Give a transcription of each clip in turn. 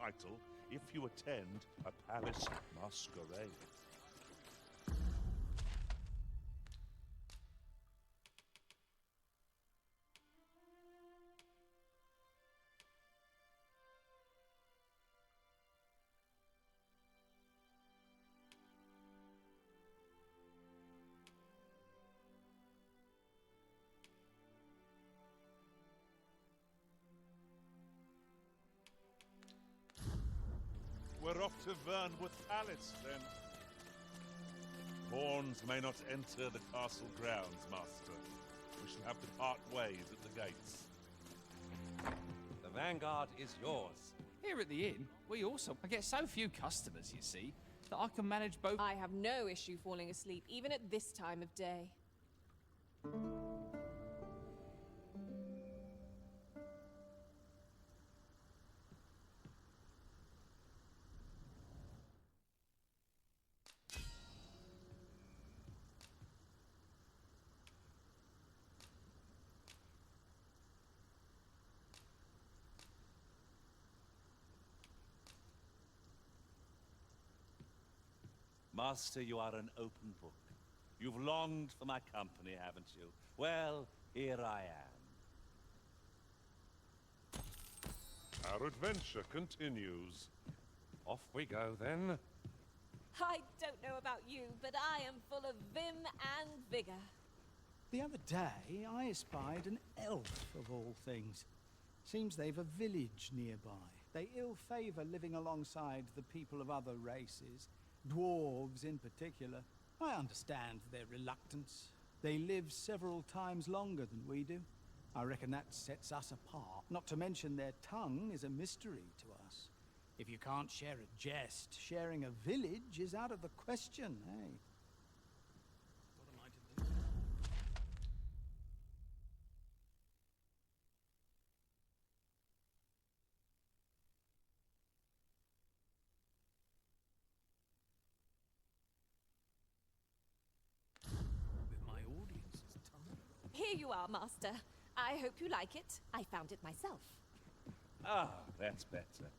title if you attend a palace masquerade. We're off to Vernwood Palace, then. Pawns may not enter the castle grounds, Master. We shall have to part ways at the gates. The Vanguard is yours. Here at the inn, I get so few customers, you see, that I can manage both. I have no issue falling asleep, even at this time of day. Master, you are an open book. You've longed for my company, haven't you? Well, here I am. Our adventure continues. Off we go, then. I don't know about you, but I am full of vim and vigor. The other day, I espied an elf, of all things. Seems they've a village nearby. They ill favor living alongside the people of other races. Dwarves in particular. I understand their reluctance. They live several times longer than we do. I reckon that sets us apart. Not to mention their tongue is a mystery to us. If you can't share a jest, sharing a village is out of the question, eh? What am I to do? Here you are, Master. I hope you like it. I found it myself. Ah, that's better.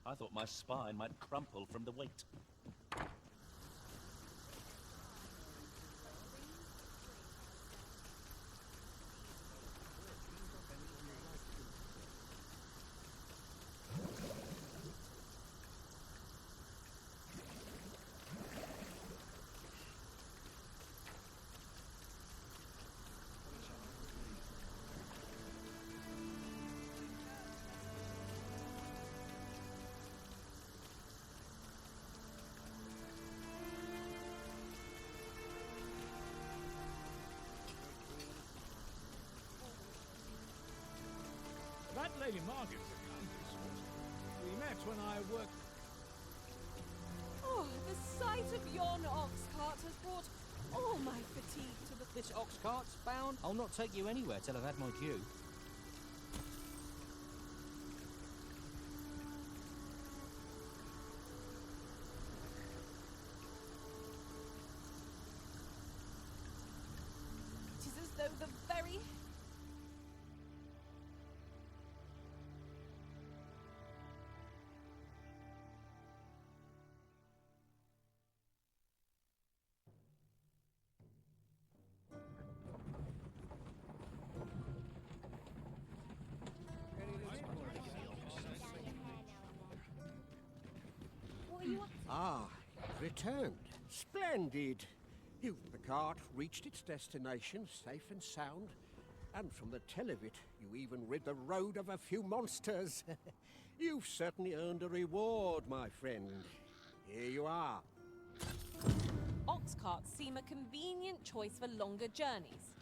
I thought my spine might crumple from the weight. That Lady Margaret's a kindly sort. We met when I worked... Oh, the sight of yon ox cart has brought all my fatigue to the... This ox cart's bound. I'll not take you anywhere till I've had my due. It is as though the very... Ah, returned. Splendid. You, the cart, reached its destination safe and sound. And from the tell of it, you even rid the road of a few monsters. You've certainly earned a reward, my friend. Here you are. Ox carts seem a convenient choice for longer journeys.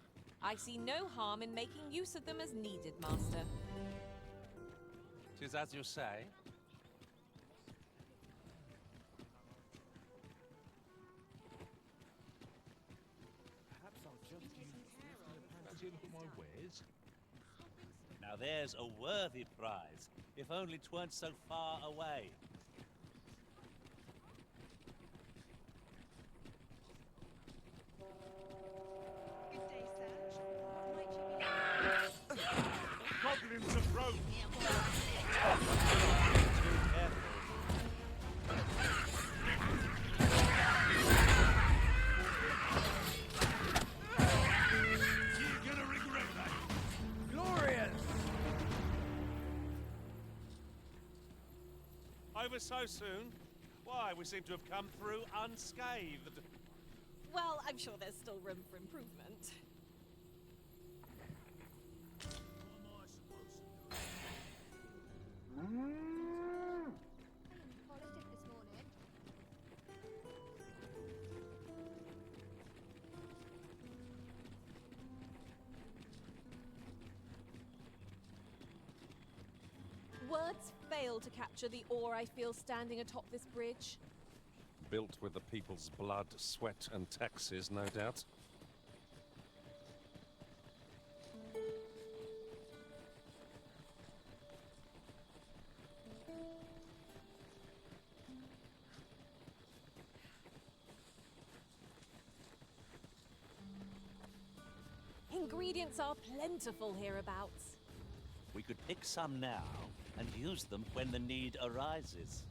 I see no harm in making use of them as needed, Master. 'Tis as you say. Now there's a worthy prize, if only 'tweren't so far away. Good day, sir. What might you be? Goblins approach! Too careful. Over so soon? Why, we seem to have come through unscathed. Well, I'm sure there's still room for improvement. Polished it this morning. Words fail to capture the awe I feel standing atop this bridge. Built with the people's blood, sweat, and taxes, no doubt. Ingredients are plentiful hereabouts. We could pick some now and use them when the need arises.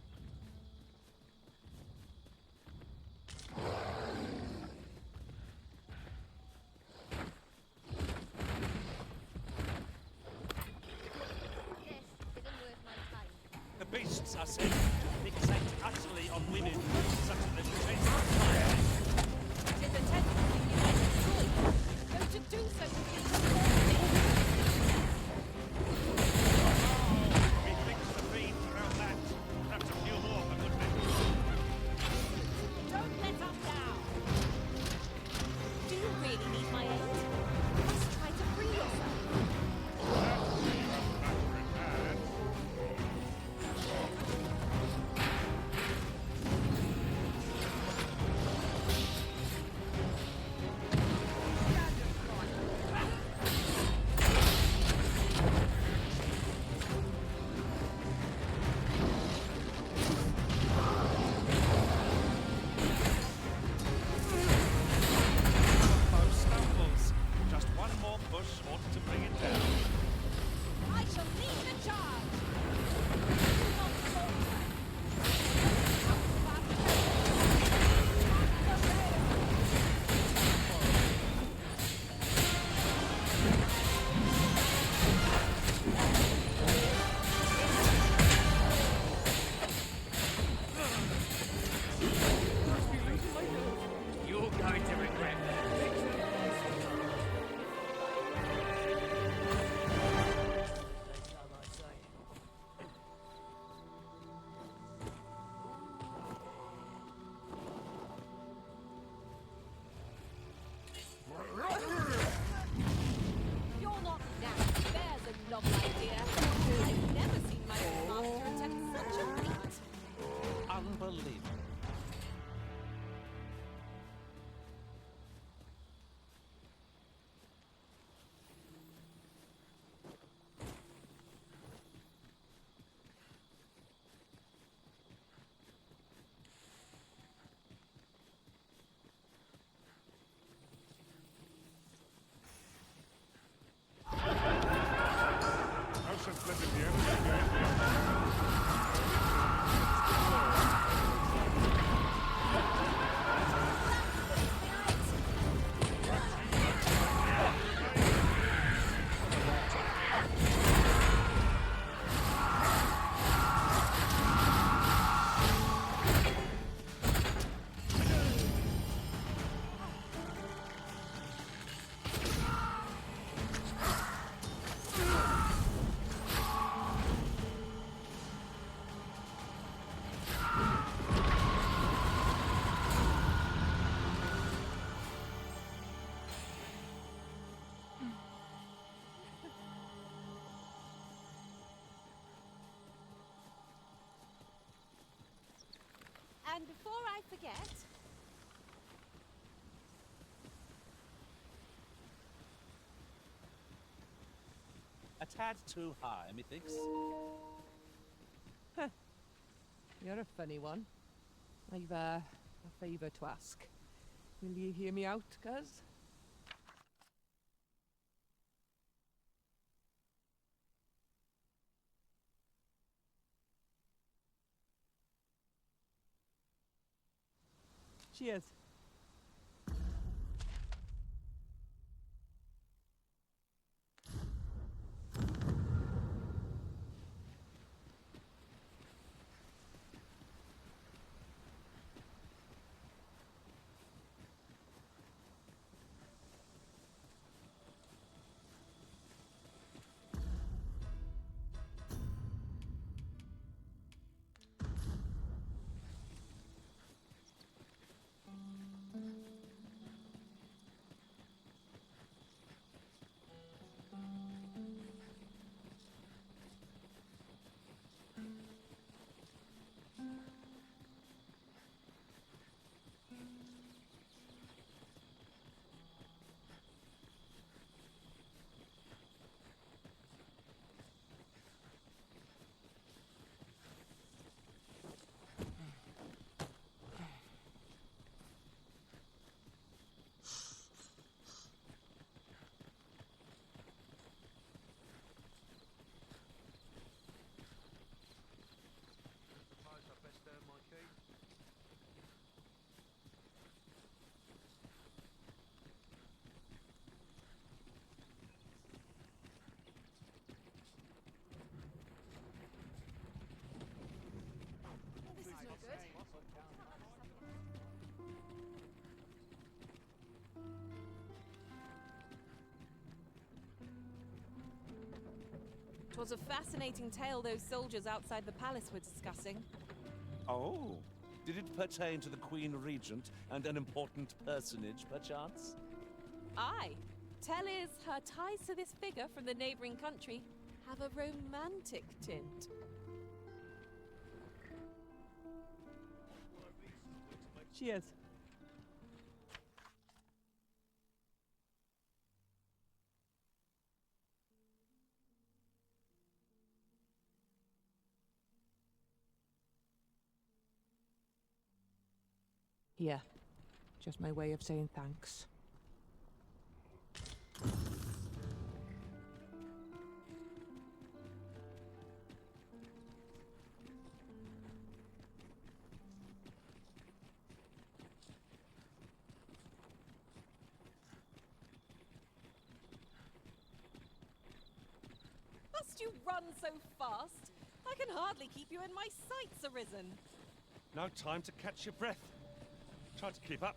This isn't worth my time. The beasts are said to fixate utterly on women, such that they will change their fire. It is a tendency you may destroy, though to do so would be performing. Methinks the fiends around that, perhaps a few more for good measure. Don't let us down. Do you really need my aid? You must try to free yourself. Naturally, you have the matter in hand. Foe stumbles. Just one more push ought to bring it down. I shall lead the charge. Do not falter. Come fast. You're going to regret that. You're not now. There's a novel idea. I've never seen my own master attempt such a feat. Unbelievable. No sense letting the enemy gain the upper And before I forget, A tad too high, methinks. You're a funny one. I've a favour to ask. Will you hear me out, cuz? Cheers. 'Twas a fascinating tale those soldiers outside the palace were discussing. Oh, did it pertain to the Queen Regent and an important personage, perchance? Aye. Tell is her ties to this figure from the neighboring country have a romantic tint. Cheers. Here. Just my way of saying thanks. Must you run so fast? I can hardly keep you in my sights, Arisen. No time to catch your breath. Try to keep up.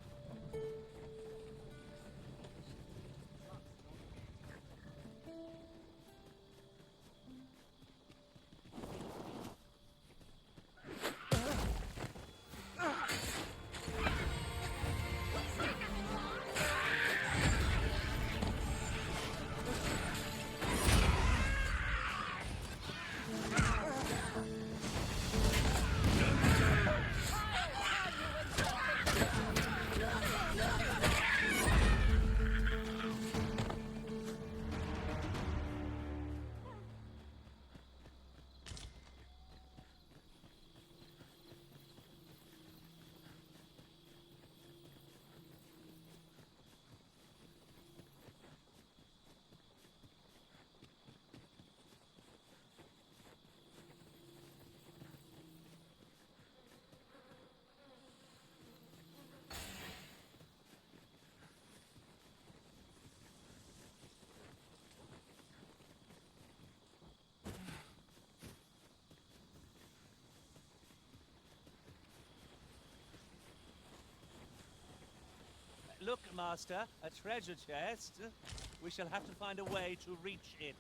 Look, Master, a treasure chest. We shall have to find a way to reach it.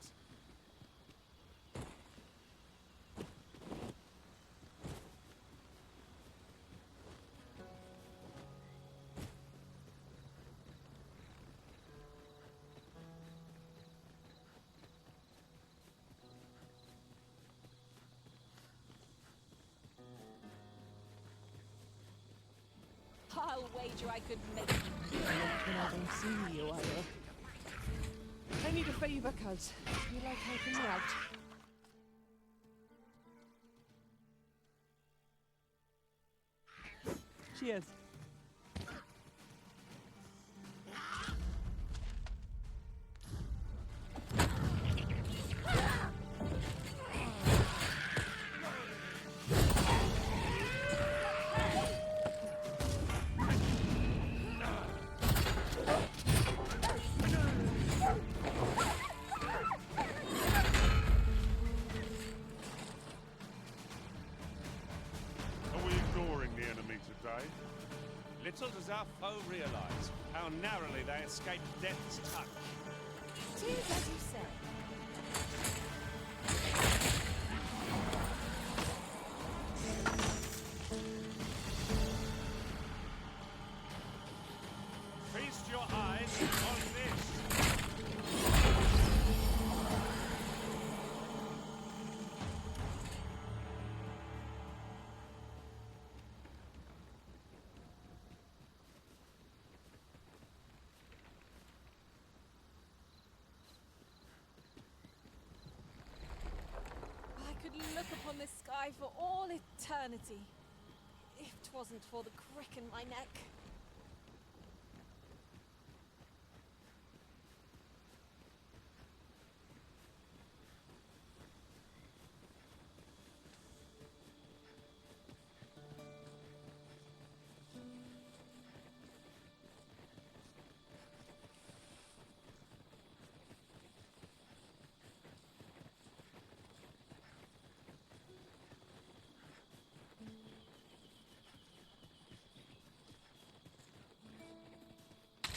I'll wager I could make When I don't see you, I will. I need a favor, cuz. You like helping me out? Cheers. Are we ignoring the enemy today? Little does our foe realize how narrowly they escaped death's touch. Tis as you say. Feast your eyes on this. I could look upon this sky for all eternity, if 'twasn't for the crick in my neck.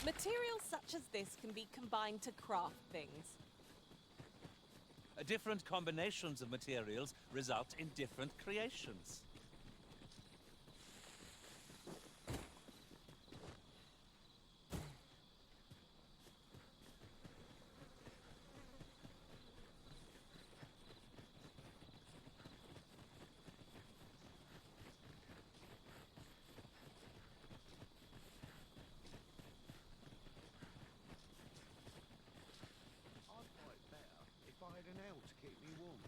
Materials such as this can be combined to craft things. different combinations of materials result in different creations. I'd fight better if I had an ale to keep me warm.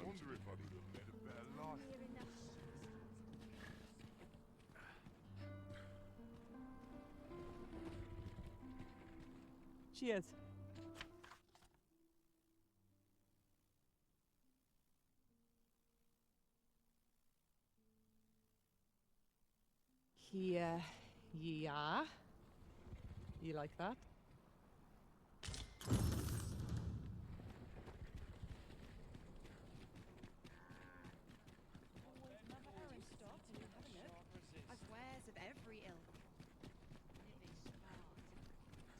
Wonder if I could have led a better life. Cheers. Here ye are. You like that? I've wares of every ilk.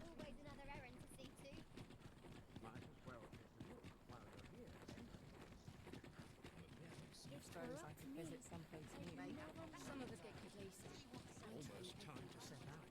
Always another errand to see to. Might as well get a look while you're here. Suppose I could visit someplace new. Some of us get good leases. Almost time to set out.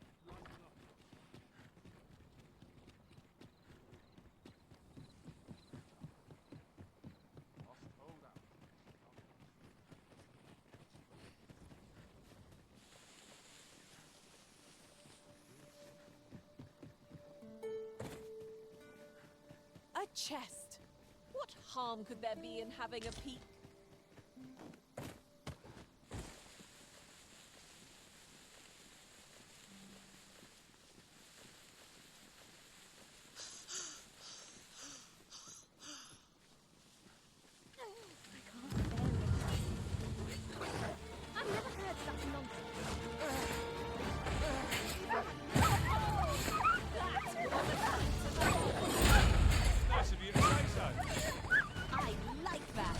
A chest. What harm could there be in having a peek? I've never heard such nonsense. Nice of you to say so. I like that.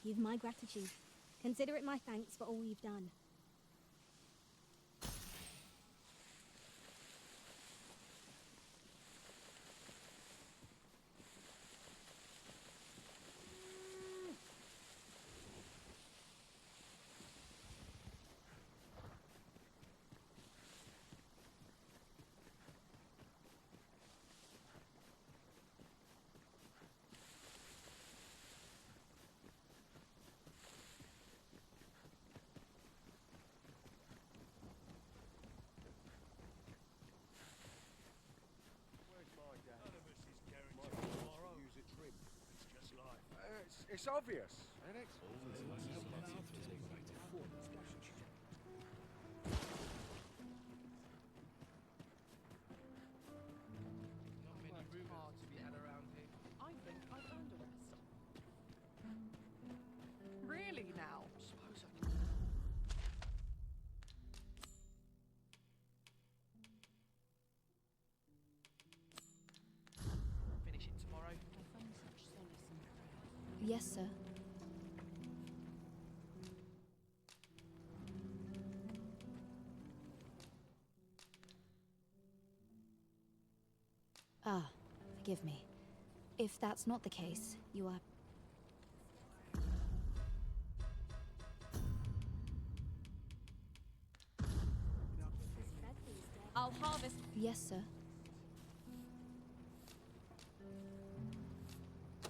You've my gratitude. Consider it my thanks for all you've done. Where's my dad? None of us is guaranteed tomorrow. Use a trim. It's just life. It's obvious, isn't it? Not many rumours to be had around here. I think I found a rest. Really now? Suppose I can. Finish it tomorrow. I find such solace in prayer. Yes, sir. Ah, forgive me. If that's not the case, you are... I'll harvest. Yes, sir.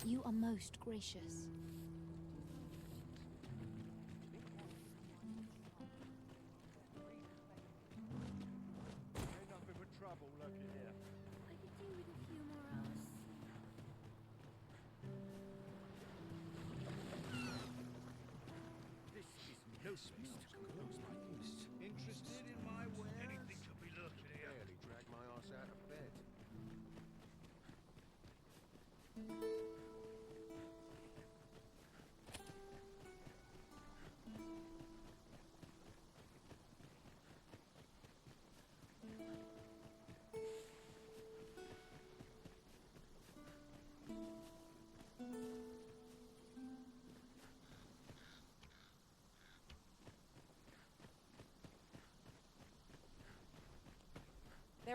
You are most gracious.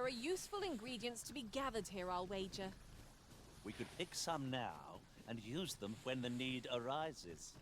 are useful ingredients to be gathered here, I'll wager. We could pick some now and use them when the need arises.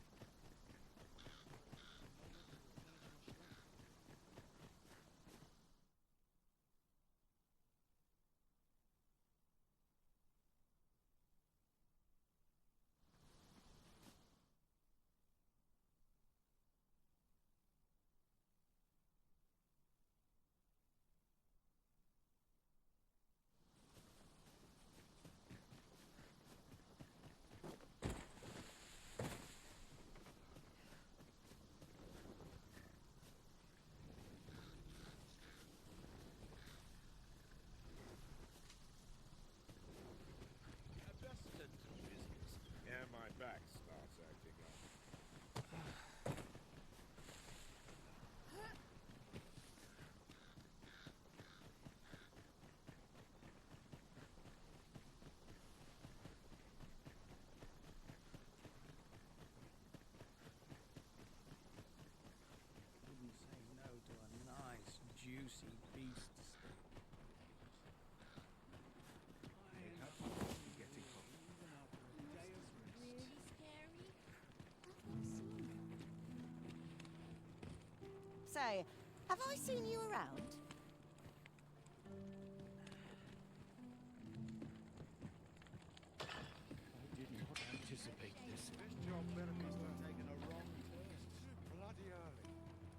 Yeah, my back starts acting up. Wouldn't say no to a nice, juicy beast steak. Say, have I seen you around? I did not anticipate this. This job better be taking a wrong turn. Bloody early.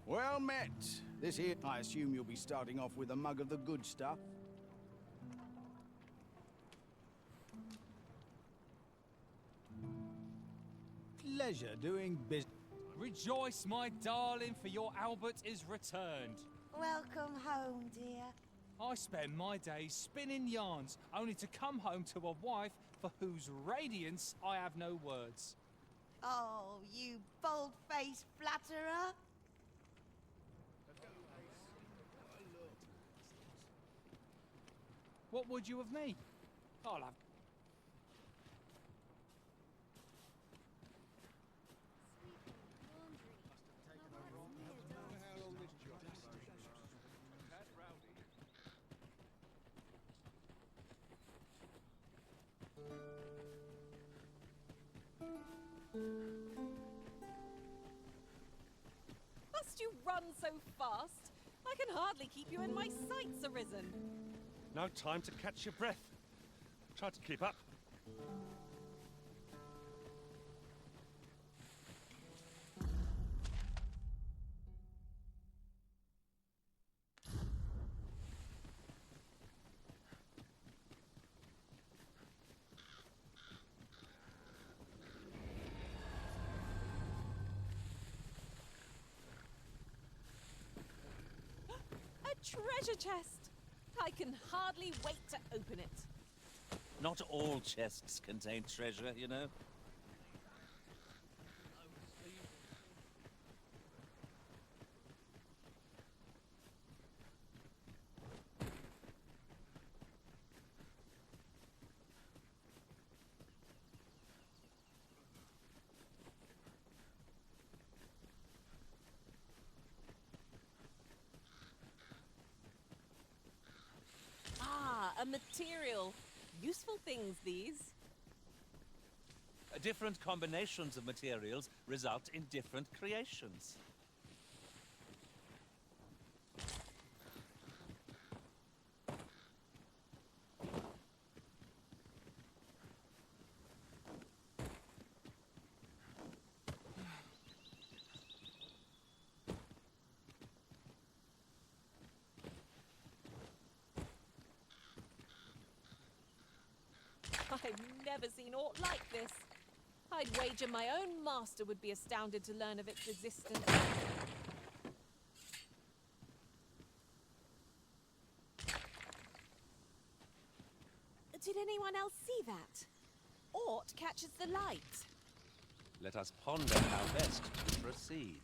Well met. This here, I assume you'll be starting off with a mug of the good stuff. Pleasure doing business. Rejoice, my darling, for your Albert is returned. Welcome home, dear. I spend my days spinning yarns, only to come home to a wife for whose radiance I have no words. Oh, you bold-faced flatterer. What would you of me? I'll have... Must you run so fast? I can hardly keep you in my sights, Arisen. No time to catch your breath. Try to keep up. A treasure chest! I can hardly wait to open it. Not all chests contain treasure, you know. Ah, a material. Useful things, these. Different combinations of materials result in different creations. I've never seen aught like this. I'd wager my own master would be astounded to learn of its existence. Did anyone else see that? Aught catches the light. Let us ponder how best to proceed.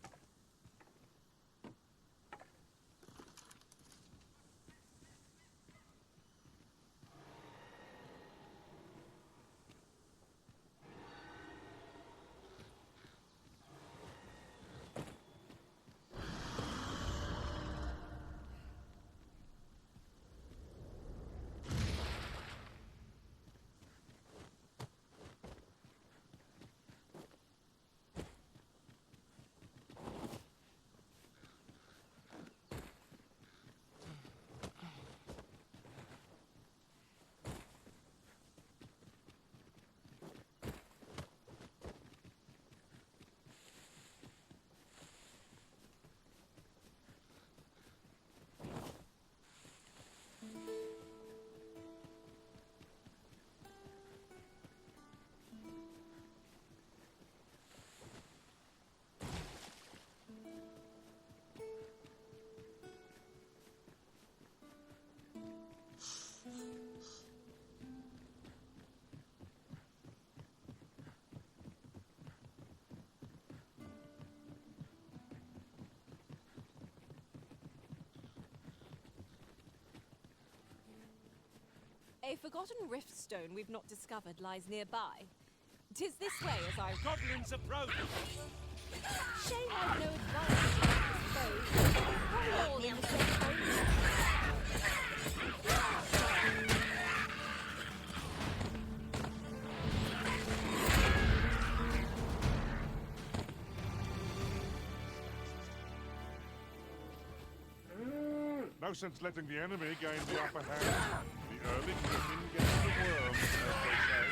A forgotten riftstone we've not discovered lies nearby. 'Tis this way as I... Goblins approach! Shame I've no advantage against foes. We're all in the same boat. No sense letting the enemy gain the upper hand. The early chicken gets the worm, as they say.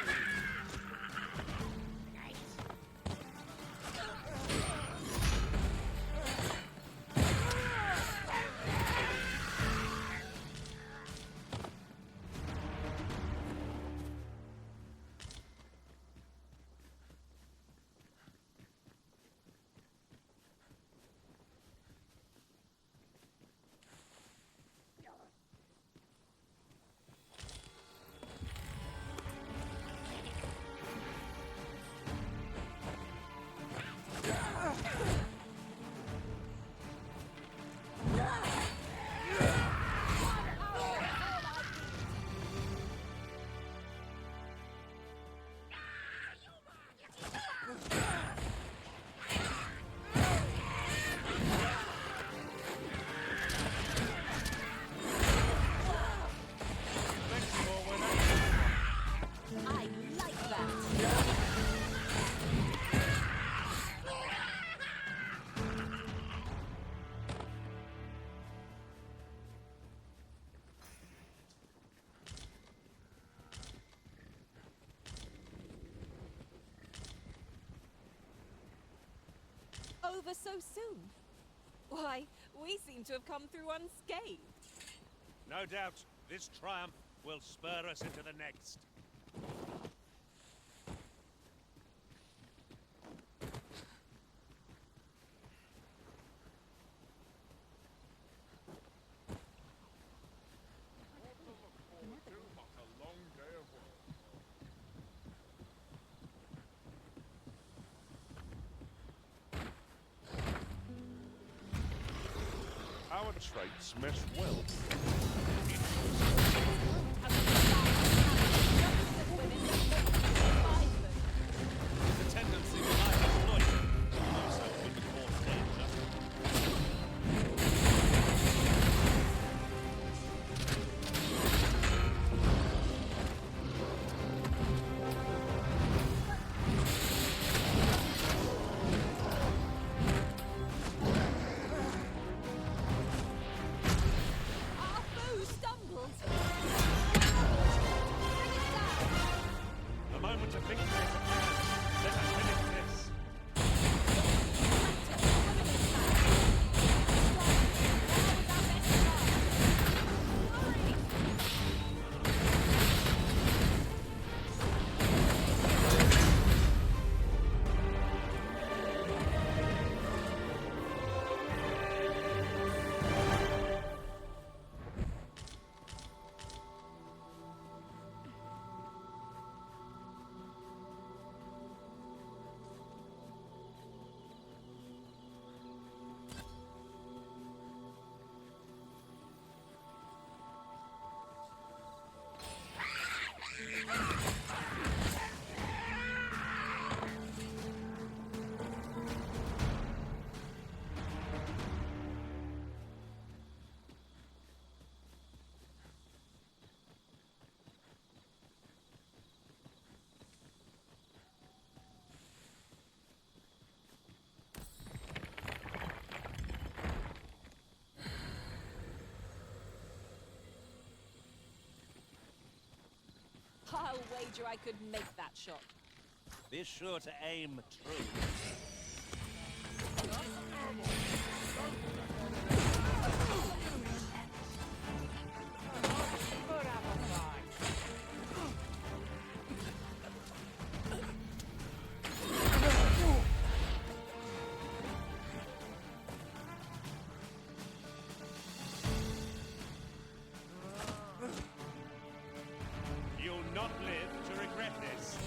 Over so soon? Why, we seem to have come through unscathed. No doubt, this triumph will spur us into the next. Our traits mesh well. The tendency to like exploit, also could cause danger. Our foe stumbled. A moment of victory is at hand. Let us finish this. I'll wager I could make that shot. Be sure to aim true. You'll not live to regret this.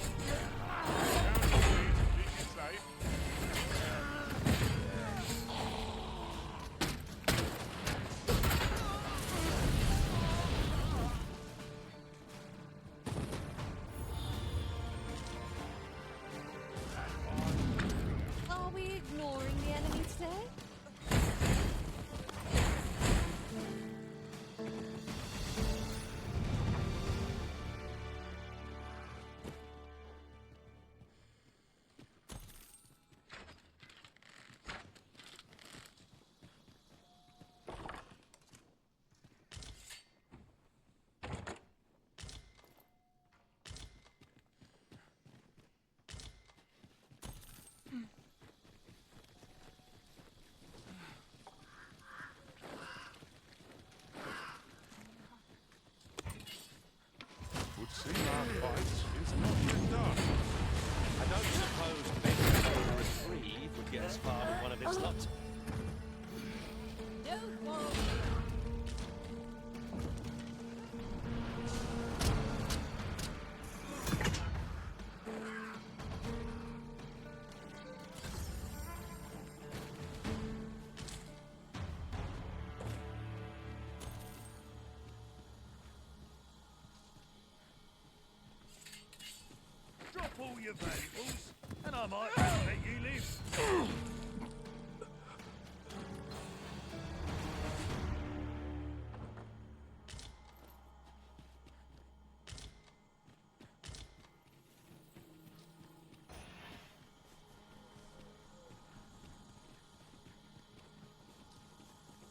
Keep it safe. your valuables, and I might let you live.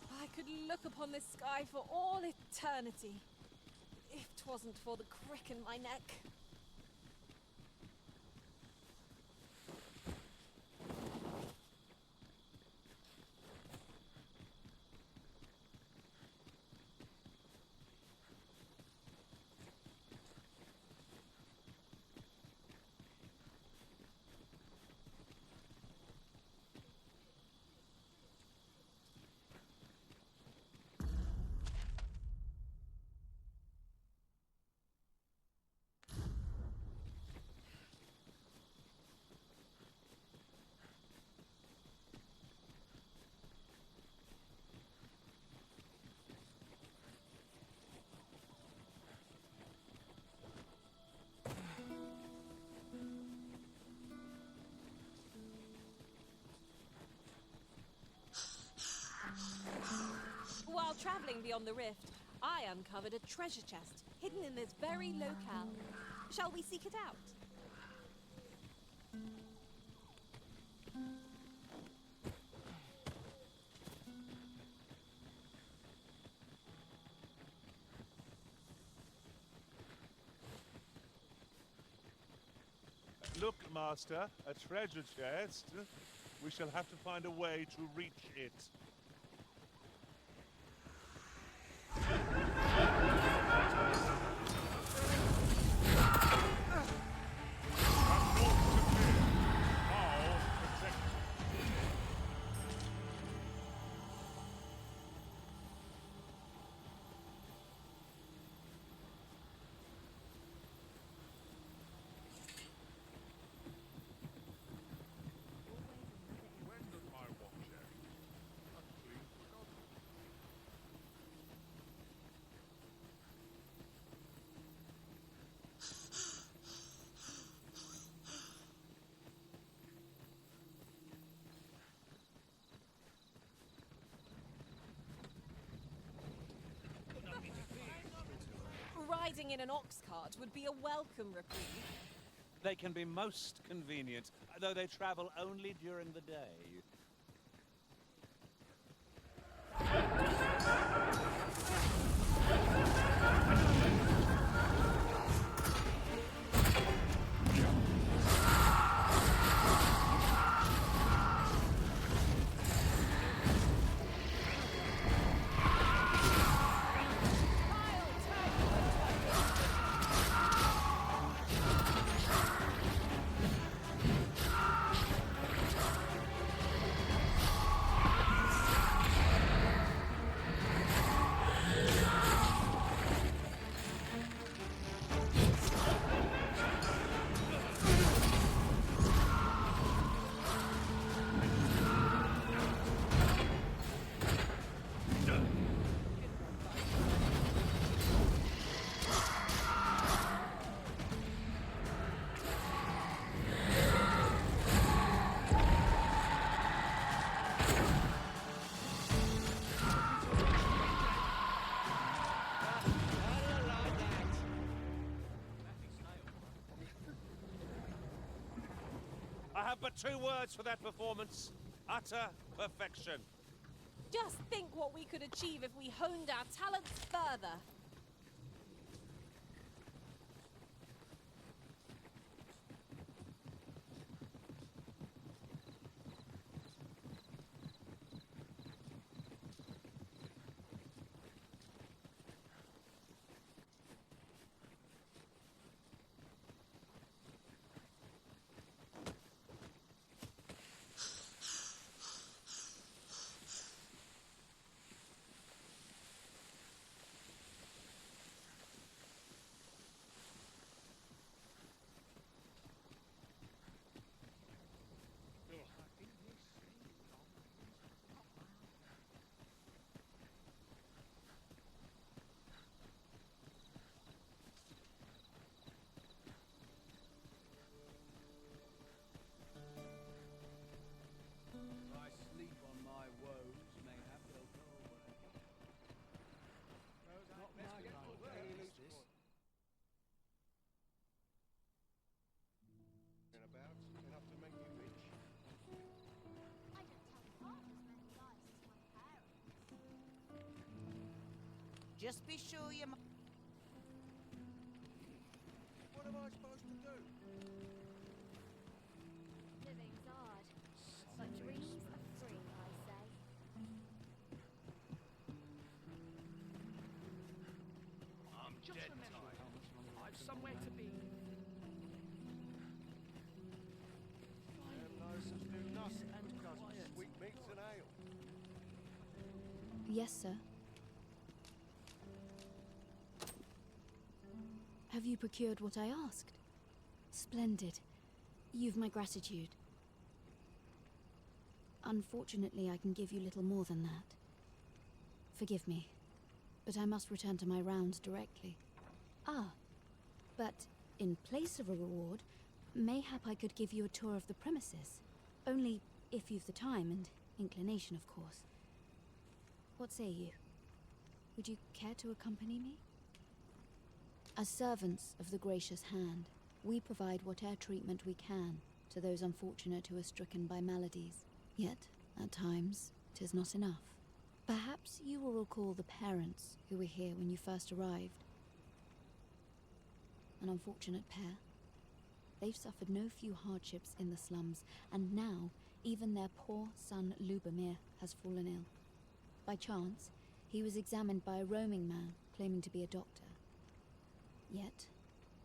I could look upon this sky for all eternity, if 'twasn't for the crick in my neck. While travelling beyond the rift, I uncovered a treasure chest hidden in this very locale. Shall we seek it out? Look, Master, a treasure chest. We shall have to find a way to reach it. Riding in an ox cart would be a welcome reprieve. They can be most convenient, though they travel only during the day. I have but two words for that performance. Utter perfection. Just think what we could achieve if we honed our talents further. Just be sure you... What am I supposed to do? Living's hard, but dreams are free, I say. I'm just dead tired. I've somewhere to be. Sweetmeats and ale. Yes, sir. Have you procured what I asked? Splendid. You've my gratitude. Unfortunately, I can give you little more than that. Forgive me, but I must return to my rounds directly. Ah, but in place of a reward, mayhap I could give you a tour of the premises. Only if you've the time and inclination, of course. What say you? Would you care to accompany me? As servants of the gracious hand, we provide whatever treatment we can to those unfortunate who are stricken by maladies. Yet, at times, 'tis not enough. Perhaps you will recall the parents who were here when you first arrived. An unfortunate pair. They've suffered no few hardships in the slums, and now even their poor son Lubomir has fallen ill. By chance, he was examined by a roaming man claiming to be a doctor. Yet,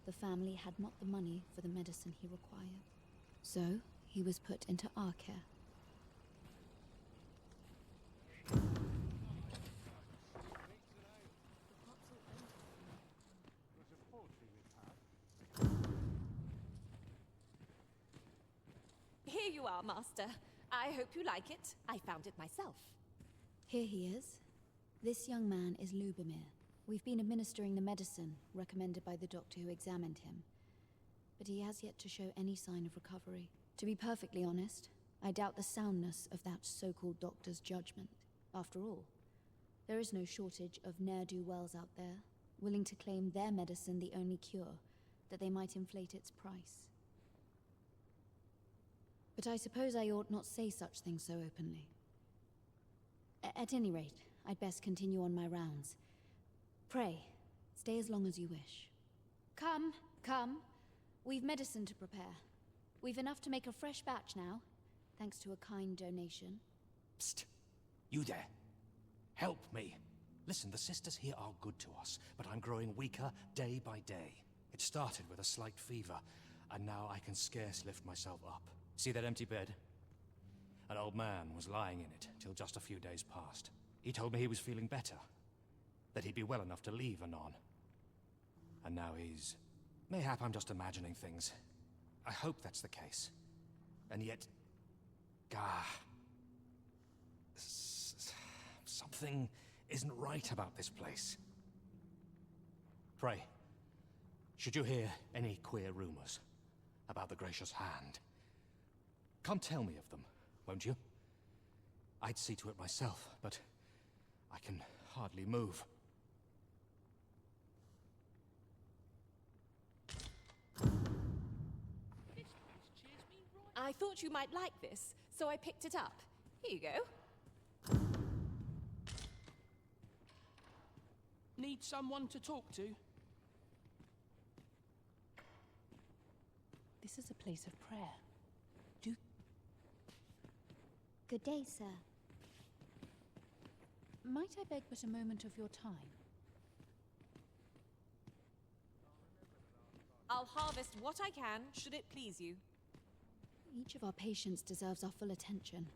the family had not the money for the medicine he required. So, he was put into our care. Here you are, Master. I hope you like it. I found it myself. Here he is. This young man is Lubomir. We've been administering the medicine recommended by the doctor who examined him, but he has yet to show any sign of recovery. To be perfectly honest, I doubt the soundness of that so-called doctor's judgment. After all, there is no shortage of ne'er-do-wells out there, willing to claim their medicine the only cure, that they might inflate its price. But I suppose I ought not say such things so openly. At any rate, I'd best continue on my rounds. Pray, stay as long as you wish. Come, come. We've medicine to prepare. We've enough to make a fresh batch now, thanks to a kind donation. Psst! You there. Help me. Listen, the sisters here are good to us, but I'm growing weaker day by day. It started with a slight fever, and now I can scarce lift myself up. See that empty bed? An old man was lying in it till just a few days past. He told me he was feeling better, that he'd be well enough to leave anon. And now he's... Mayhap I'm just imagining things. I hope that's the case. And yet... Gah... Something isn't right about this place. Pray, should you hear any queer rumors about the Gracious Hand, come tell me of them, won't you? I'd see to it myself, but I can hardly move. I thought you might like this, so I picked it up. Here you go. Need someone to talk to? This is a place of prayer. Good day, sir. Might I beg but a moment of your time? I'll harvest what I can, should it please you. Each of our patients deserves our full attention.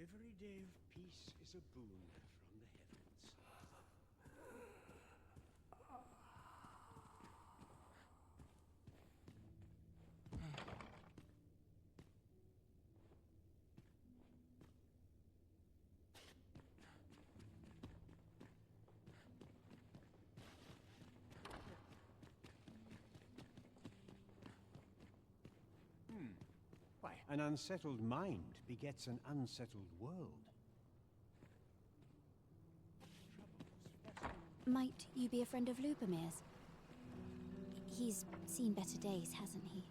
Every day of peace is a boon from the heavens. Why, an unsettled mind begets an unsettled world. Might you be a friend of Lubomir's? He's seen better days, hasn't he?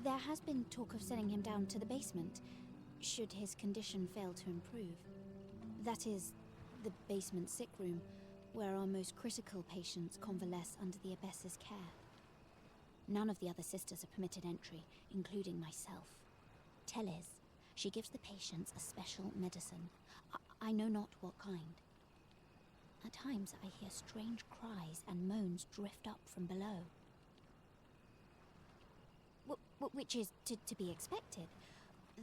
There has been talk of sending him down to the basement, should his condition fail to improve. That is, the basement sick room, where our most critical patients convalesce under the Abbess's care. None of the other sisters are permitted entry, including myself. Teles, she gives the patients a special medicine. I know not what kind. At times I hear strange cries and moans drift up from below. Which is to be expected.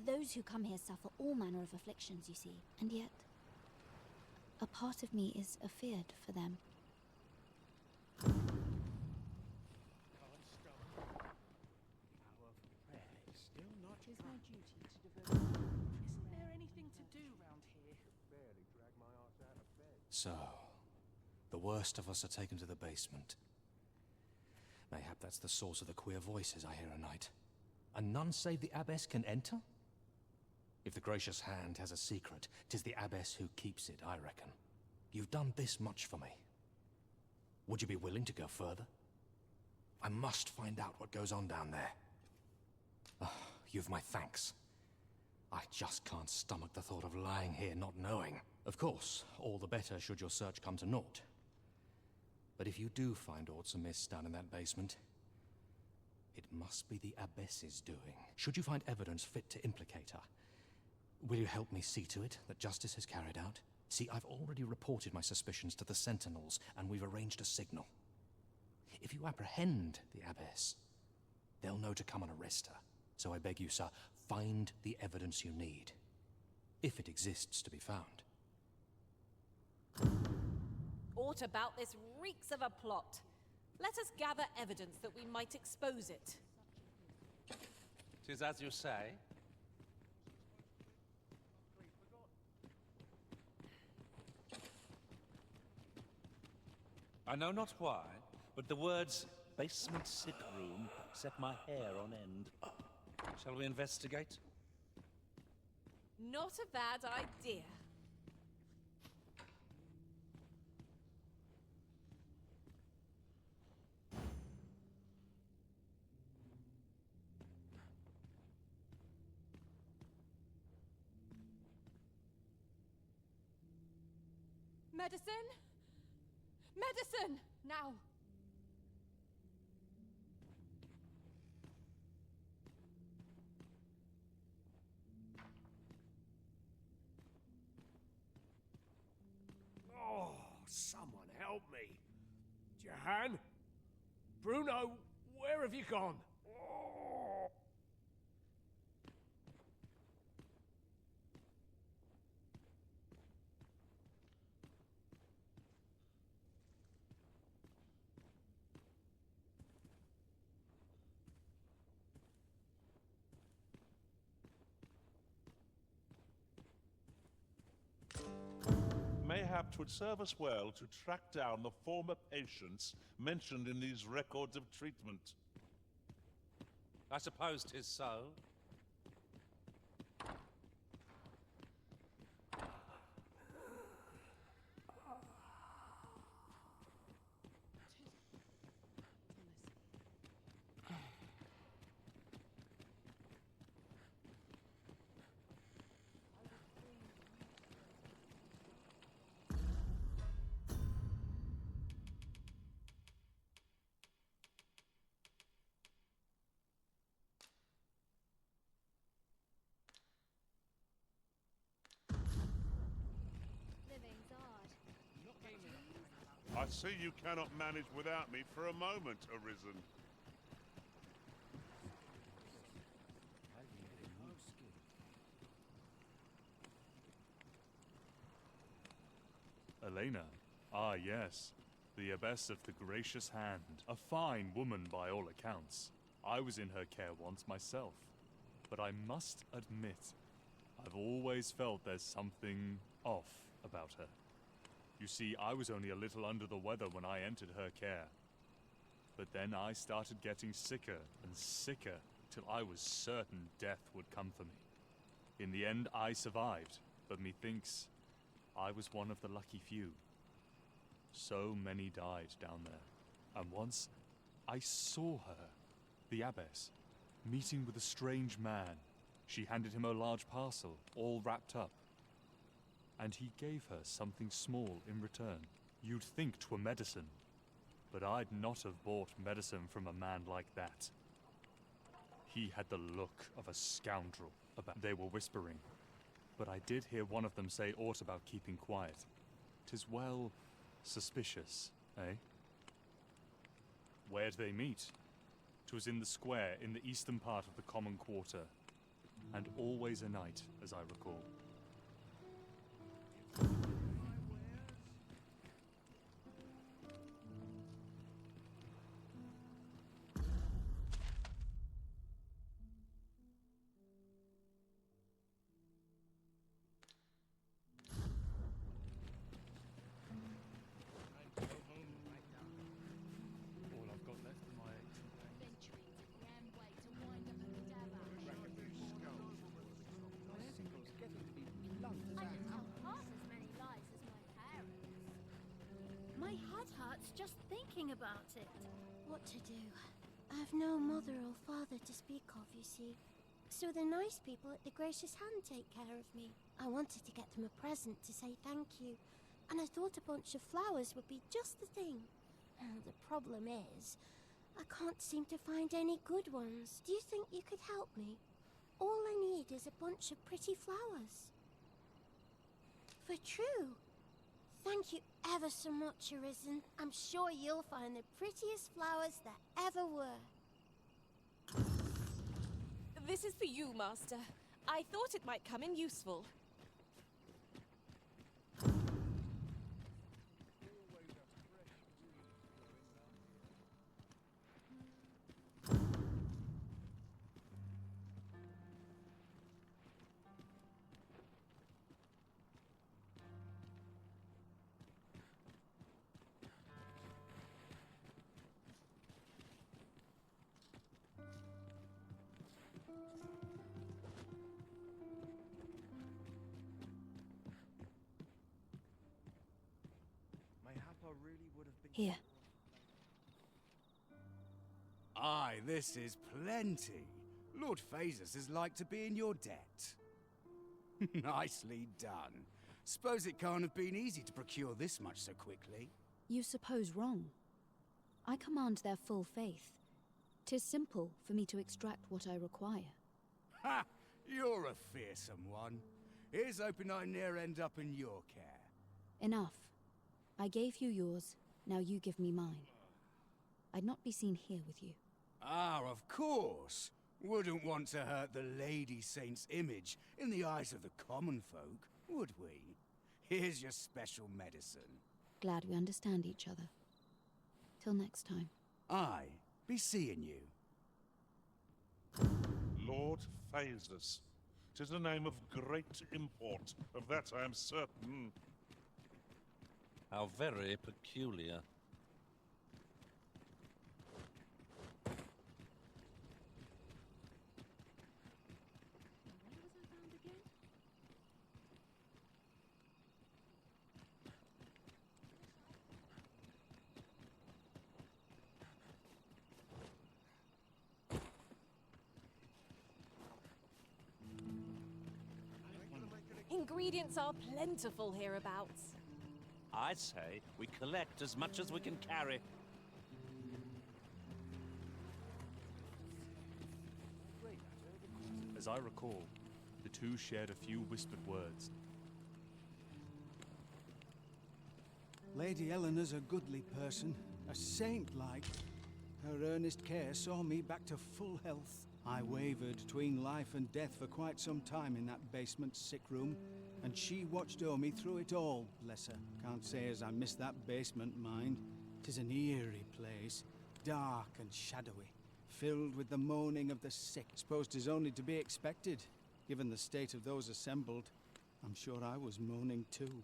Those who come here suffer all manner of afflictions, you see, and yet a part of me is afeared for them. It's my duty to devote. Isn't there anything to do round here? So, the worst of us are taken to the basement. Mayhap that's the source of the queer voices I hear at night. And none save the Abbess can enter? If the gracious hand has a secret, 'tis the Abbess who keeps it, I reckon. You've done this much for me. Would you be willing to go further? I must find out what goes on down there. You've my thanks. I just can't stomach the thought of lying here not knowing. Of course, all the better should your search come to naught. But if you do find aught amiss down in that basement, it must be the Abbess's doing. Should you find evidence fit to implicate her, will you help me see to it that justice is carried out? See, I've already reported my suspicions to the Sentinels, and we've arranged a signal. If you apprehend the Abbess, they'll know to come and arrest her. So I beg you, sir, find the evidence you need, if it exists to be found. Aught about this reeks of a plot. Let us gather evidence that we might expose it. 'Tis as you say. I know not why, but the words basement sick room set my hair on end. Shall we investigate? Not a bad idea. Medicine? Medicine! Now! Oh, someone help me. Jahan? Bruno, where have you gone? Oh. Mayhap 'twould serve us well to track down the former patients mentioned in these records of treatment. I suppose 'tis so. I see you cannot manage without me for a moment, Arisen. Elena. Ah, yes. The abbess of the Gracious Hand. A fine woman by all accounts. I was in her care once myself. But I must admit, I've always felt there's something off about her. You see, I was only a little under the weather when I entered her care. But then I started getting sicker and sicker till I was certain death would come for me. In the end, I survived, but methinks I was one of the lucky few. So many died down there. And once, I saw her, the abbess, meeting with a strange man. She handed him a large parcel, all wrapped up. And he gave her something small in return. You'd think 'twere medicine, but I'd not have bought medicine from a man like that. He had the look of a scoundrel. They were whispering, but I did hear one of them say aught about keeping quiet. 'Tis well suspicious, eh? Where'd they meet? 'Twas in the square in the eastern part of the common quarter, and always a night, as I recall. My head hurts just thinking about it. What to do? I've no mother or father to speak of, you see. So the nice people at the Gracious Hand take care of me. I wanted to get them a present to say thank you, and I thought a bunch of flowers would be just the thing. The problem is, I can't seem to find any good ones. Do you think you could help me? All I need is a bunch of pretty flowers. For true. Thank you ever so much, Arisen. I'm sure you'll find the prettiest flowers there ever were. This is for you, Master. I thought it might come in useful. Here. Aye, this is plenty. Lord Phasus is like to be in your debt. Nicely done. Suppose it can't have been easy to procure this much so quickly. You suppose wrong. I command their full faith. 'Tis simple for me to extract what I require. Ha! You're a fearsome one. Here's hoping I ne'er end up in your care. Enough. I gave you yours, now you give me mine. I'd not be seen here with you. Ah, of course. Wouldn't want to hurt the Lady Saint's image in the eyes of the common folk, would we? Here's your special medicine. Glad we understand each other. Till next time. Aye, be seeing you. Lord Phasus. 'Tis a name of great import, of that I am certain. How very peculiar. Ingredients are plentiful hereabouts. I'd say we collect as much as we can carry. As I recall, the two shared a few whispered words. Lady Eleanor's a goodly person, a saint-like. Her earnest care saw me back to full health. I wavered between life and death for quite some time in that basement sick room, And she watched o'er me through it all, bless her. Can't say as I missed that basement, mind. 'Tis an eerie place, dark and shadowy, filled with the moaning of the sick. Suppose 'tis only to be expected, given the state of those assembled. I'm sure I was moaning too.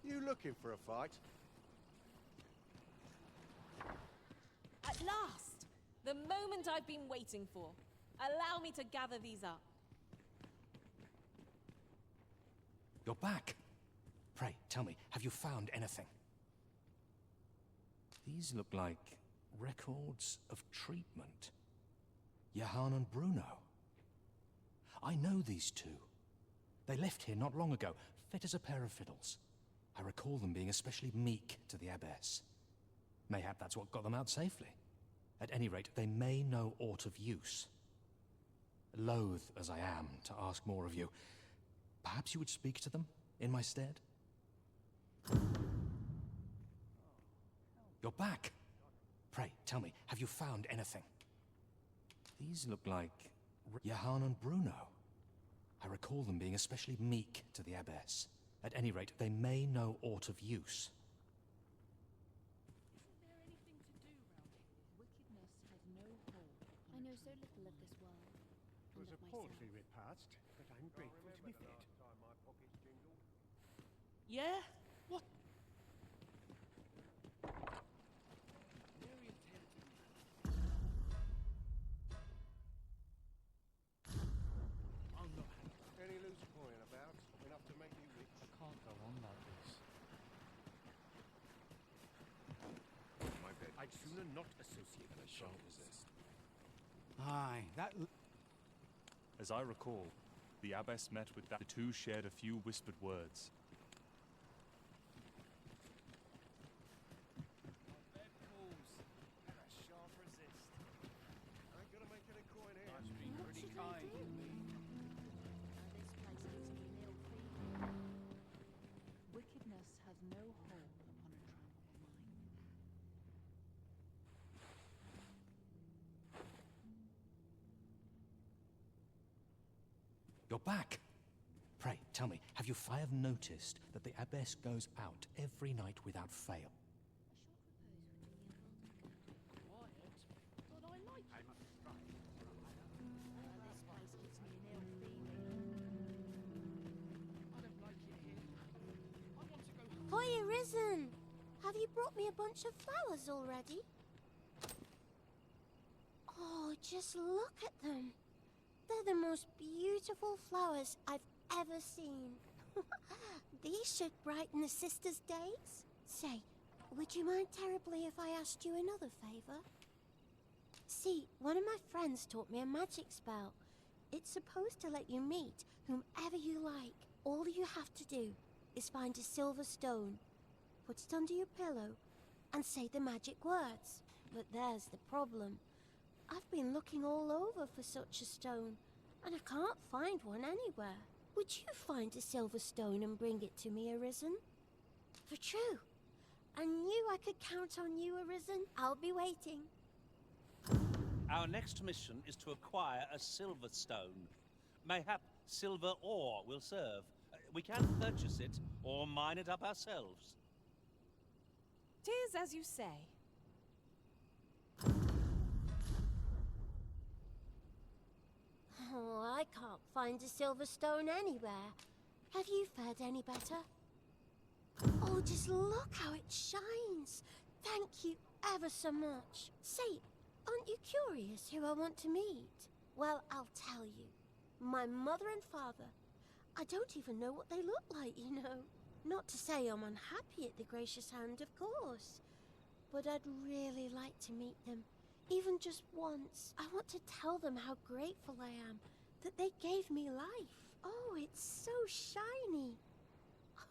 You looking for a fight? At last! The moment I've been waiting for. Allow me to gather these up. You're back. Pray, tell me, have you found anything? These look like records of treatment. Johann and Bruno. I know these two. They left here not long ago, fit as a pair of fiddles. I recall them being especially meek to the abbess. Mayhap that's what got them out safely. At any rate, they may know aught of use. Loath as I am to ask more of you, perhaps you would speak to them in my stead? You're back. Pray, tell me, have you found anything? These look like Johann and Bruno. I recall them being especially meek to the abbess. At any rate, they may know aught of use. I know so little of this world. It was a paltry repast, but I'm grateful to be fed. Yeah? What? I'm not any loose coin about, enough to make you rich. I can't go on like this. My bed. I'd sooner not associate with a shan't resist. Aye, that... As I recall, the abbess met with that. The two shared a few whispered words. Wickedness has no hold upon a tranquil mind. You're back. Pray, tell me, have you... I have noticed that the abbess goes out every night without fail. Hoy, Arisen! Have you brought me a bunch of flowers already? Oh, just look at them. They're the most beautiful flowers I've ever seen. These should brighten the sisters' days. Say, would you mind terribly if I asked you another favor? See, one of my friends taught me a magic spell. It's supposed to let you meet whomever you like. All you have to do is find a silver stone, put it under your pillow, and say the magic words. But there's the problem. I've been looking all over for such a stone, and I can't find one anywhere. Would you find a silver stone and bring it to me, Arisen? For true. I knew I could count on you, Arisen. I'll be waiting. Our next mission is to acquire a silver stone. Mayhap silver ore will serve. We can purchase it or mine it up ourselves. 'Tis as you say. Oh, I can't find a silver stone anywhere. Have you fared any better? Oh, just look how it shines. Thank you ever so much. Say, aren't you curious who I want to meet? Well, I'll tell you. My mother and father. I don't even know what they look like, you know. Not to say I'm unhappy at the Gracious Hand, of course. But I'd really like to meet them. Even just once. I want to tell them how grateful I am that they gave me life. Oh, it's so shiny.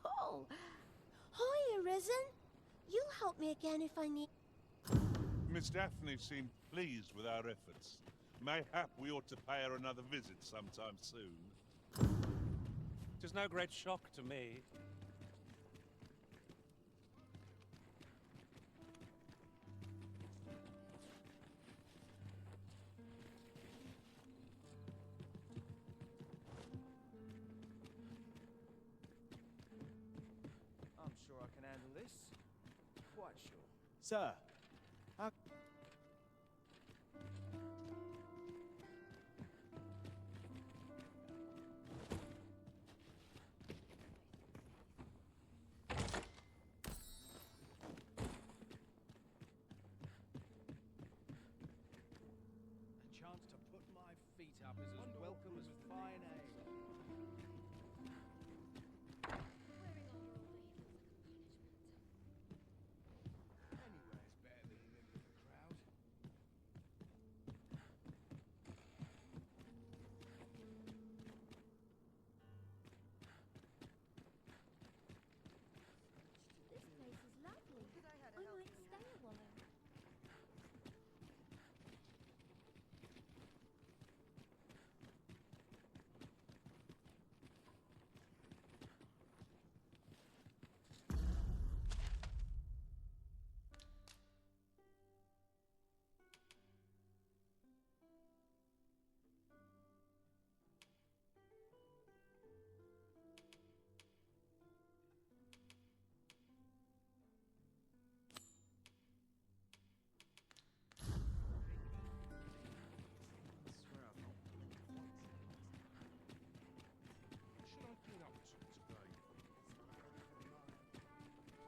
Oh, hi, Arisen. You'll help me again if I need... Miss Daphne seemed pleased with our efforts. Mayhap we ought to pay her another visit sometime soon. Tis no great shock to me. I'm sure I can handle this. Quite sure. Sir, how... A chance to put my feet up is as welcome as fine ale. Anywhere's better than living with a crowd. This place is lovely. I might stay a while. Swear I've not blinked once. What should I get up to today?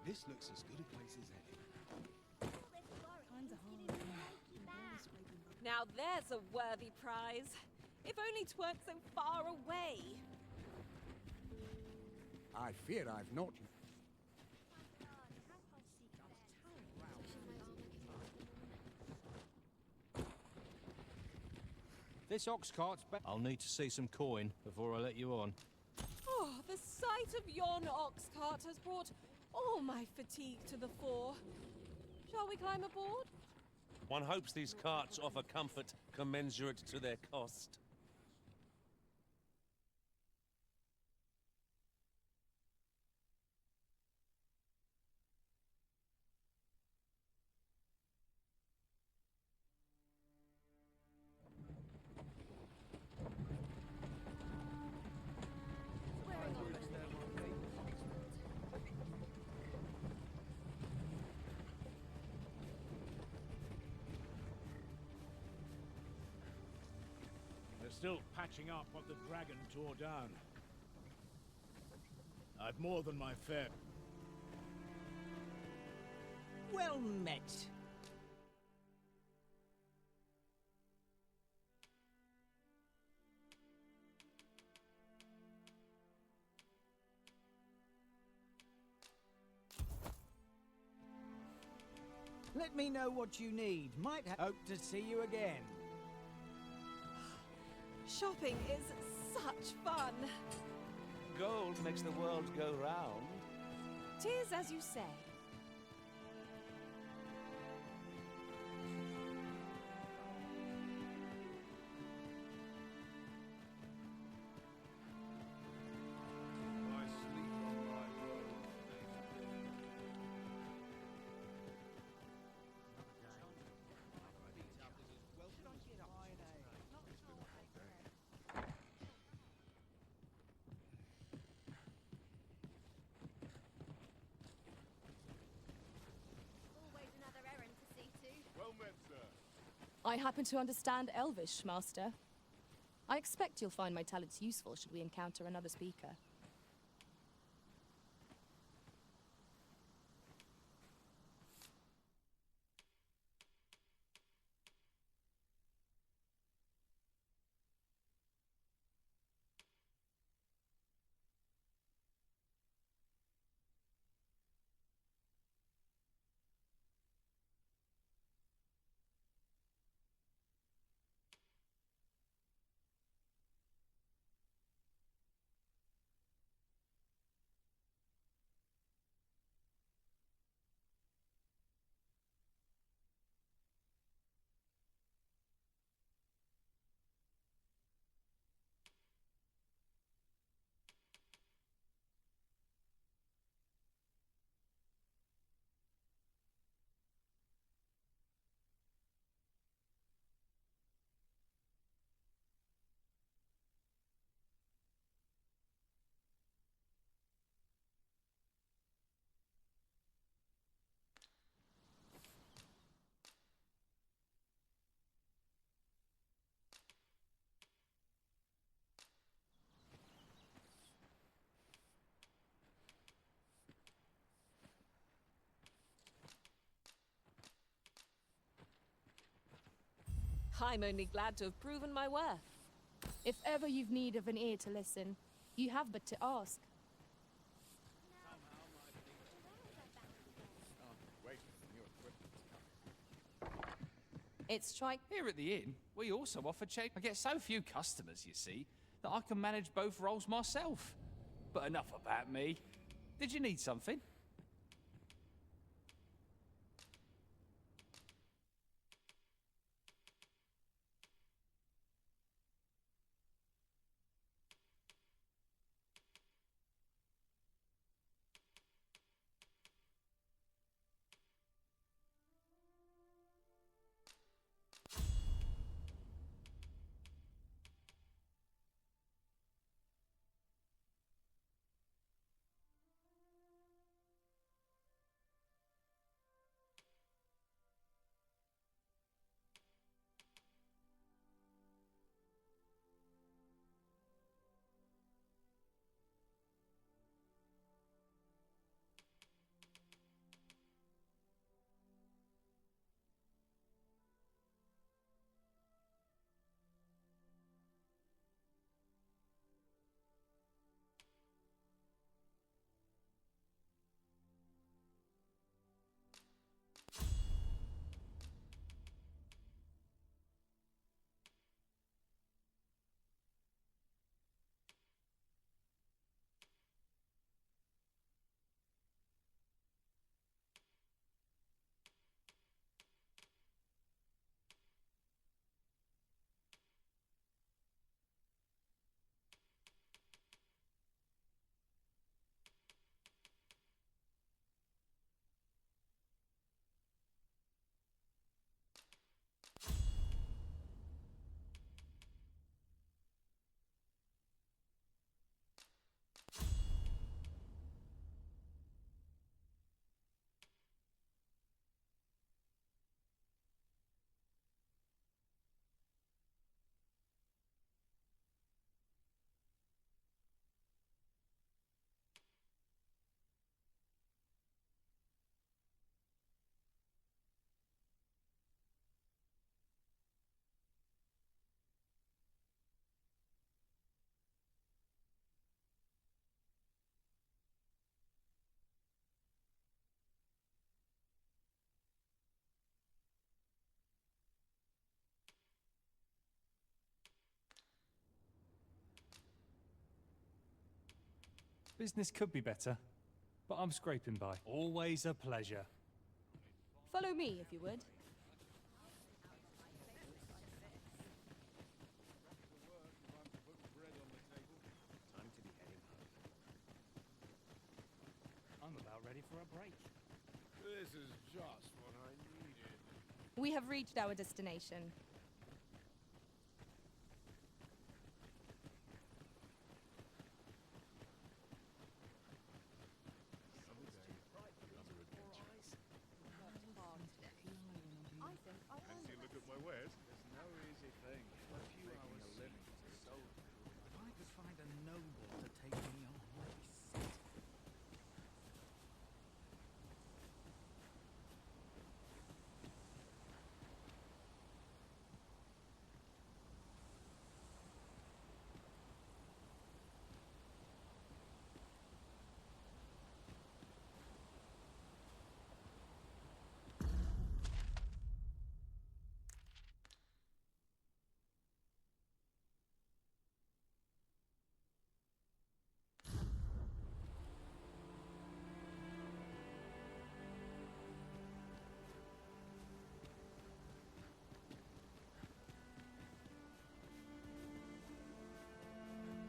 This looks as good a place as any. Now there's a worthy prize. If only 'tweren't so far away. I fear I've not. This ox cart's I'll need to see some coin before I let you on. Oh, the sight of yon ox cart has brought all my fatigue to the fore. Shall we climb aboard? One hopes these carts offer comfort commensurate to their cost. They're still patching up what the dragon tore down. I've more than my fair. Well met. Let me know what you need. Might hope to see you again. Shopping is such fun. Gold makes the world go round. 'Tis as you say. I sleep on my road. Always another errand to see to. Well met, sir. I happen to understand Elvish, Master. I expect you'll find my talents useful should we encounter another speaker. I'm only glad to have proven my worth. If ever you've need of an ear to listen, you have but to ask. It's try. Here at the inn, we also offer check. I get so few customers, you see, that I can manage both roles myself. But enough about me. Did you need something? Business could be better, but I'm scraping by. Always a pleasure. Follow me, if you would. Time to be heading home. I'm about ready for a break. This is just what I needed. We have reached our destination. Fancy a look at my wares? It's no easy thing. A few hours a living is so good. If I could find a noble to take me on, I'd be set.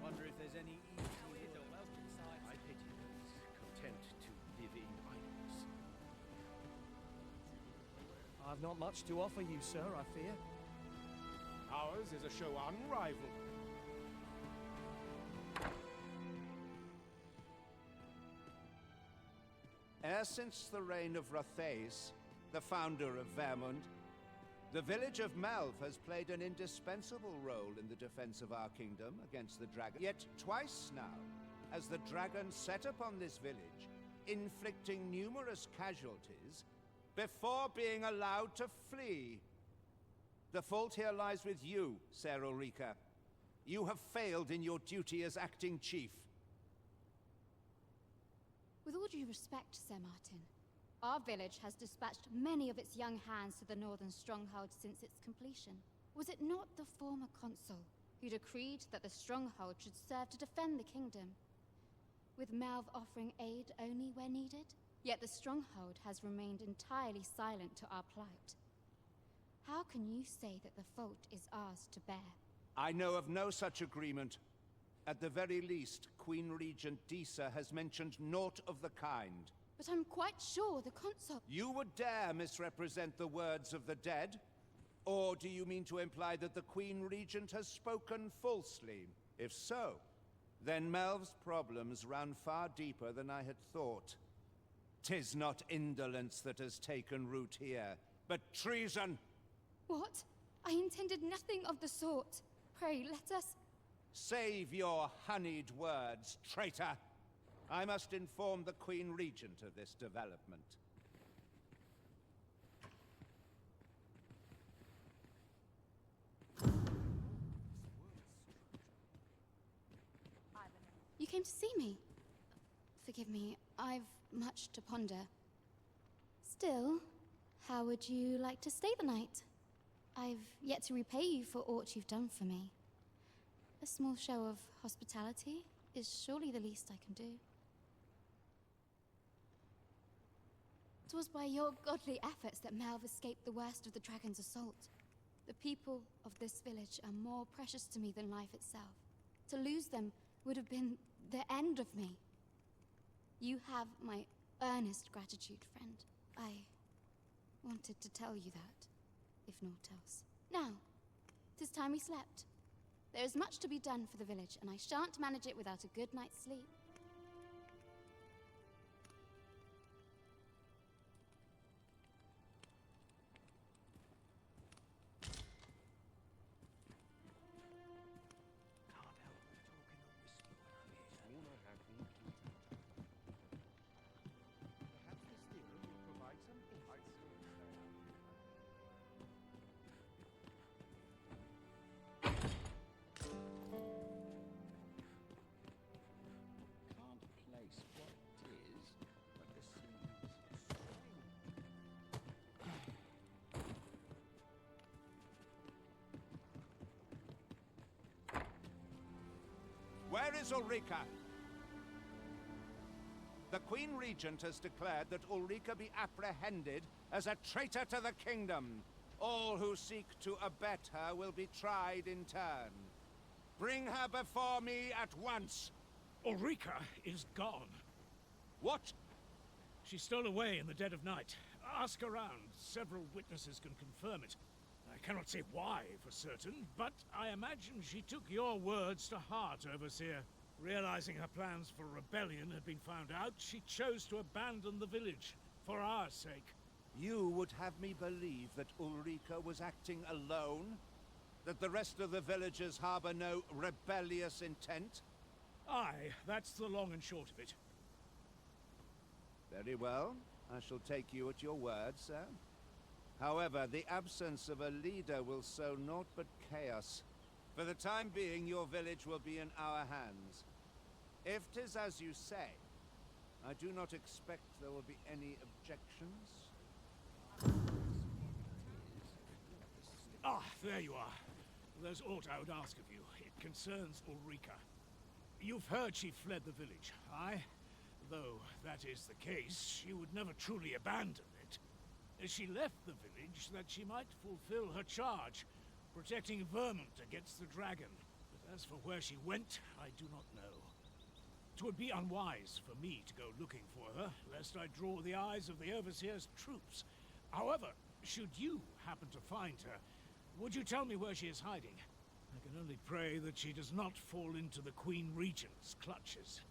Wonder if there's any easy I pity those content to live in idleness. I've not much to offer you, sir, I fear. Ours is a show unrivaled. E'er since the reign of Rathaeus, the founder of Vermund, the village of Malv has played an indispensable role in the defense of our kingdom against the dragon. Yet twice now has the dragon set upon this village, inflicting numerous casualties before being allowed to flee. The fault here lies with you, Ser Ulrika. You have failed in your duty as acting chief. With all due respect, Sir Martin, our village has dispatched many of its young hands to the northern stronghold since its completion. Was it not the former consul who decreed that the stronghold should serve to defend the kingdom, with Malv offering aid only where needed? Yet the stronghold has remained entirely silent to our plight. How can you say that the fault is ours to bear? I know of no such agreement. At the very least, Queen Regent Disa has mentioned naught of the kind. But I'm quite sure the consul— You would dare misrepresent the words of the dead? Or do you mean to imply that the Queen Regent has spoken falsely? If so, then Melv's problems run far deeper than I had thought. 'Tis not indolence that has taken root here, but treason! What? I intended nothing of the sort. Pray, let us— Save your honeyed words, traitor! I must inform the Queen Regent of this development. You came to see me. Forgive me, I've much to ponder. Still, how would you like to stay the night? I've yet to repay you for aught you've done for me. A small show of hospitality is surely the least I can do. 'Twas by your godly efforts that Malv escaped the worst of the dragon's assault. The people of this village are more precious to me than life itself. To lose them would have been the end of me. You have my earnest gratitude, friend. I wanted to tell you that, if naught else. Now, 'tis time we slept. There is much to be done for the village, and I shan't manage it without a good night's sleep. Where is Ulrika? The Queen Regent has declared that Ulrika be apprehended as a traitor to the kingdom. All who seek to abet her will be tried in turn. Bring her before me at once. Ulrika is gone. What? She stole away in the dead of night. Ask around. Several witnesses can confirm it. I cannot say why for certain, but I imagine she took your words to heart, Overseer. Realizing her plans for rebellion had been found out, she chose to abandon the village, for our sake. You would have me believe that Ulrika was acting alone? That the rest of the villagers harbor no rebellious intent? Aye, that's the long and short of it. Very well. I shall take you at your word, sir. However, the absence of a leader will sow naught but chaos. For the time being, your village will be in our hands. If 'tis as you say, I do not expect there will be any objections. Ah, there you are. There's aught I would ask of you. It concerns Ulrika. You've heard she fled the village, aye? Though that is the case, she would never truly abandon it. She left the village that she might fulfill her charge, protecting Vermont against the dragon. But as for where she went, I do not know. 'Twould be unwise for me to go looking for her, lest I draw the eyes of the Overseer's troops. However, should you happen to find her, would you tell me where she is hiding? I can only pray that she does not fall into the Queen Regent's clutches.